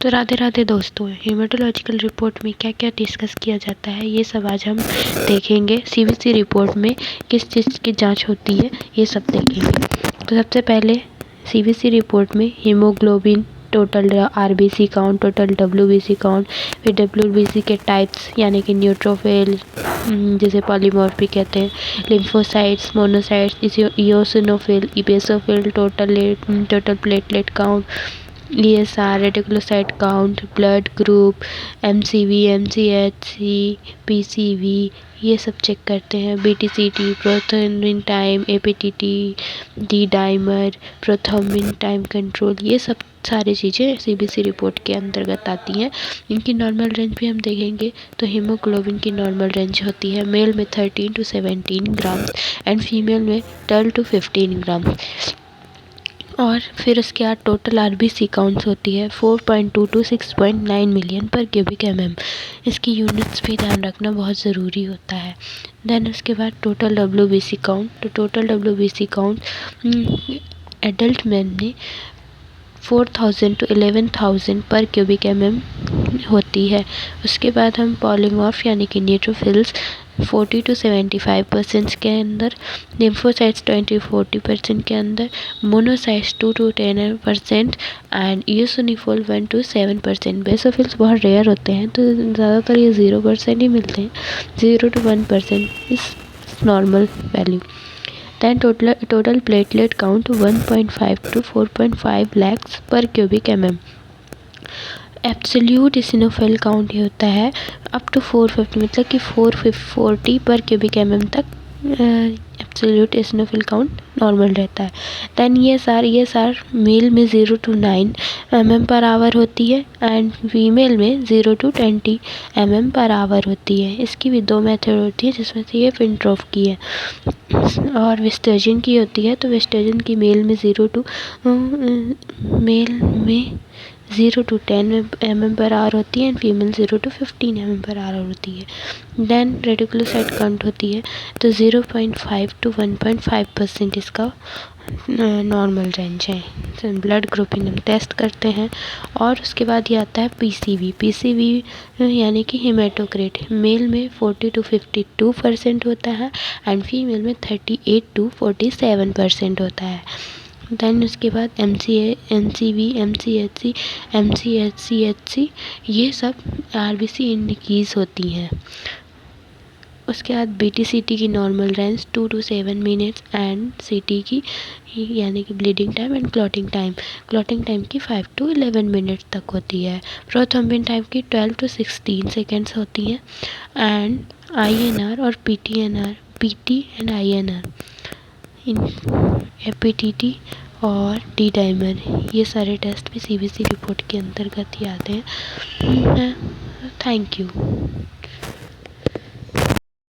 तो राधे राधे दोस्तों, haematological report में क्या क्या डिस्कस किया जाता है ये सब आज हम देखेंगे। सीबीसी रिपोर्ट में किस चीज़ की जांच होती है ये सब देखेंगे। तो सबसे पहले सीबीसी रिपोर्ट में haemoglobin, total RBC count, total WBC count, फिर डब्ल्यूबीसी के टाइप्स यानी कि न्यूट्रोफिल जिसे पॉलीमॉर्फिक कहते हैं, lymphocytes, monocytes, eosinophil, basophil, total platelet count, ESR, reticulocyte count, blood group, MCV, MCHC, PCV, ये सब चेक करते हैं। BTCT, prothrombin time, APTT, D dimer, prothrombin time control, ये सब सारी चीज़ें सीबीसी रिपोर्ट के अंतर्गत आती हैं। इनकी नॉर्मल रेंज भी हम देखेंगे तो हीमोग्लोबिन की नॉर्मल रेंज होती है मेल में 13 to 17 ग्राम एंड फीमेल में 12 to 15 ग्राम। और फिर उसके बाद टोटल आरबीसी काउंट्स होती है 4.2 to 6.9 मिलियन पर क्यूबिक mm। इसकी यूनिट्स भी ध्यान रखना बहुत ज़रूरी होता है। देन उसके बाद टोटल डब्ल्यूबीसी काउंट, तो total WBC count adult man में 4000 to 11000 पर क्यूबिक mm होती है। उसके बाद हम पॉलीमॉर्फ यानी कि न्यूट्रोफिल्स 40 to 75% के अंदर, लिम्फोसाइट्स 20-40% के अंदर, monocytes 2 to 10% and eosinophil 1 to 7%। Basophils बहुत रेयर होते हैं तो ज़्यादातर ये 0% ही मिलते हैं। 0 to 1% इस normal value. Than total platelet count 1.5 to 4.5 lakhs per cubic mm। Absolute eosinophil count ये होता है अप टू 450, मतलब कि 440 पर क्यूबिक mm तक एब्सोल्यूट इसिनोफिल काउंट नॉर्मल रहता है। दैन ESR मेल में 0 to 9 mm पर आवर होती है एंड फीमेल में 0 to 20 mm पर आवर होती है। इसकी भी 2 मेथड होती है जिसमें से ये फिनट्रोफ की है। और वेस्टर्जन की होती है तो वेस्टर्जन की मेल में 0 to 10 mm पर आवर होती है and female 0 to 15 mm per hour होती है। देन रेटिकुलोसाइट काउंट होती है तो 0.5 to 1.5% इसका नॉर्मल रेंज है। तो ब्लड ग्रुपिंग हम टेस्ट करते हैं। और उसके बाद ये आता है PCV यानी कि हेमाटोक्रिट। मेल में 40 to 52% होता है एंड फीमेल में 38 to 47% होता है। दैन उसके बाद MCV, MCHC ये सब आरबीसी इंडिकीज होती हैं। उसके बाद BTCT की normal range 2 to 7 minutes and CT की यानी कि bleeding time and clotting time की 5 to 11 मिनट तक होती है। प्रोथ्रोम्बिन टाइम की 12 to 16 सेकेंड्स होती हैं। एंड INR और PT एंड INR, APTT और डी डाइमर, ये सारे टेस्ट भी सीबीसी रिपोर्ट के अंतर्गत ही आते हैं। Thank you.